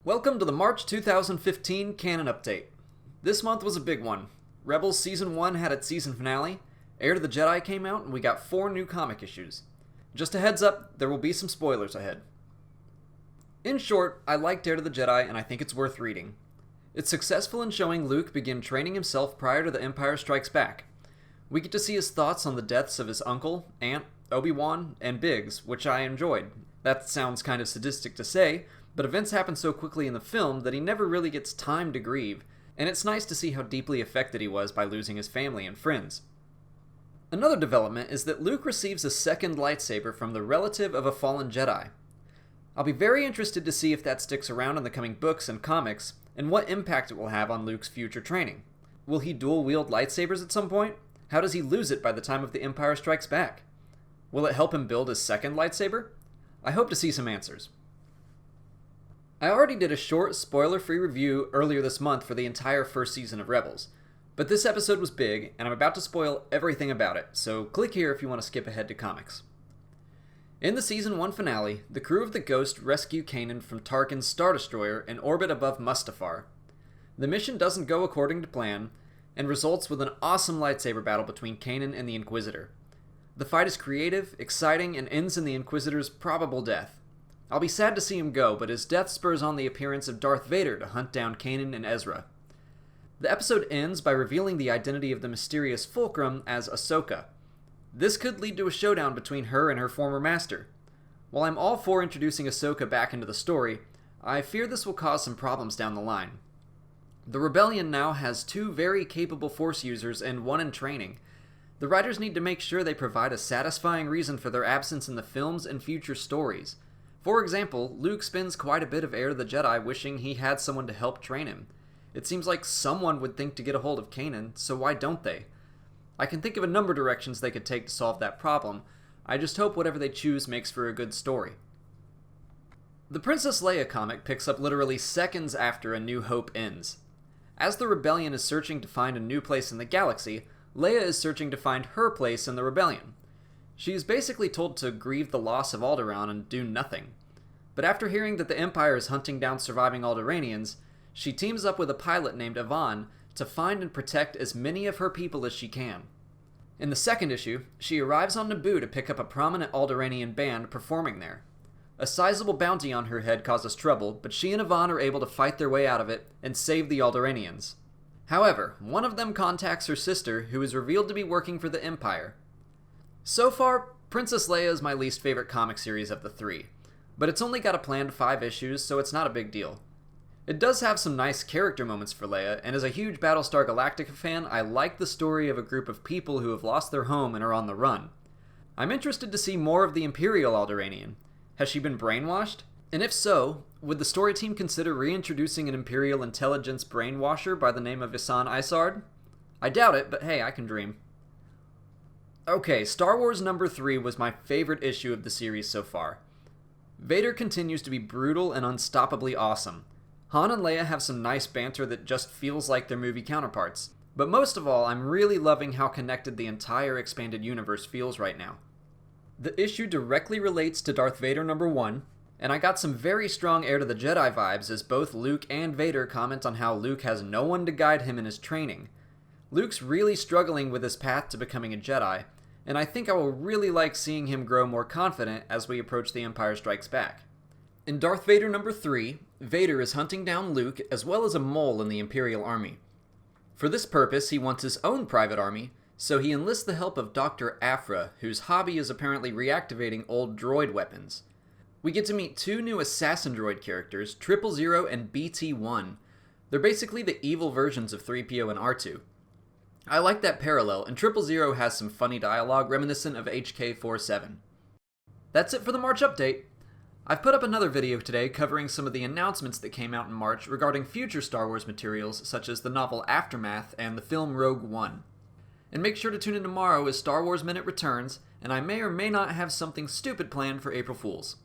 Welcome to the March 2015 Canon Update. This month was a big one. Rebels Season 1 had its season finale, Heir to the Jedi came out, and we got 4 new comic issues. Just a heads up, there will be some spoilers ahead. In short, I liked Heir to the Jedi and I think it's worth reading. It's successful in showing Luke begin training himself prior to the Empire Strikes Back. We get to see his thoughts on the deaths of his uncle, aunt, Obi-Wan, and Biggs, which I enjoyed. That sounds kind of sadistic to say, but events happen so quickly in the film that he never really gets time to grieve, and it's nice to see how deeply affected he was by losing his family and friends. Another development is that Luke receives a second lightsaber from the relative of a fallen Jedi. I'll be very interested to see if that sticks around in the coming books and comics, and what impact it will have on Luke's future training. Will he dual-wield lightsabers at some point? How does he lose it by the time of The Empire Strikes Back? Will it help him build his second lightsaber? I hope to see some answers. I already did a short, spoiler-free review earlier this month for the entire first season of Rebels, but this episode was big, and I'm about to spoil everything about it, so click here if you want to skip ahead to comics. In the Season 1 finale, the crew of the Ghost rescue Canon from Tarkin's Star Destroyer in orbit above Mustafar. The mission doesn't go according to plan, and results with an awesome lightsaber battle between Canon and the Inquisitor. The fight is creative, exciting, and ends in the Inquisitor's probable death. I'll be sad to see him go, but his death spurs on the appearance of Darth Vader to hunt down Canon and Ezra. The episode ends by revealing the identity of the mysterious Fulcrum as Ahsoka. This could lead to a showdown between her and her former master. While I'm all for introducing Ahsoka back into the story, I fear this will cause some problems down the line. The Rebellion now has 2 very capable Force users and 1 in training. The writers need to make sure they provide a satisfying reason for their absence in the films and future stories. For example, Luke spends quite a bit of Heir to the Jedi wishing he had someone to help train him. It seems like someone would think to get a hold of Kanan, so why don't they? I can think of a number of directions they could take to solve that problem. I just hope whatever they choose makes for a good story. The Princess Leia comic picks up literally seconds after A New Hope ends. As the Rebellion is searching to find a new place in the galaxy, Leia is searching to find her place in the Rebellion. She is basically told to grieve the loss of Alderaan and do nothing. But after hearing that the Empire is hunting down surviving Alderaanians, she teams up with a pilot named Yvonne to find and protect as many of her people as she can. In the second issue, she arrives on Naboo to pick up a prominent Alderaanian band performing there. A sizable bounty on her head causes trouble, but she and Yvonne are able to fight their way out of it and save the Alderaanians. However, one of them contacts her sister, who is revealed to be working for the Empire. So far, Princess Leia is my least favorite comic series of the 3, but it's only got a planned 5 issues, so it's not a big deal. It does have some nice character moments for Leia, and as a huge Battlestar Galactica fan, I like the story of a group of people who have lost their home and are on the run. I'm interested to see more of the Imperial Alderaanian. Has she been brainwashed? And if so, would the story team consider reintroducing an Imperial intelligence brainwasher by the name of Isan Isard? I doubt it, but hey, I can dream. Okay, Star Wars number 3 was my favorite issue of the series so far. Vader continues to be brutal and unstoppably awesome. Han and Leia have some nice banter that just feels like their movie counterparts. But most of all, I'm really loving how connected the entire expanded universe feels right now. The issue directly relates to Darth Vader number 1, and I got some very strong Heir to the Jedi vibes as both Luke and Vader comment on how Luke has no one to guide him in his training. Luke's really struggling with his path to becoming a Jedi, and I think I will really like seeing him grow more confident as we approach The Empire Strikes Back. In Darth Vader number 3, Vader is hunting down Luke as well as a mole in the Imperial Army. For this purpose, he wants his own private army, so he enlists the help of Dr. Aphra, whose hobby is apparently reactivating old droid weapons. We get to meet 2 new assassin droid characters, 000 and BT-1. They're basically the evil versions of 3PO and R2. I like that parallel, and 000 has some funny dialogue reminiscent of HK-47. That's it for the March update. I've put up another video today covering some of the announcements that came out in March regarding future Star Wars materials such as the novel Aftermath and the film Rogue One. And make sure to tune in tomorrow as Star Wars Minute returns, and I may or may not have something stupid planned for April Fools.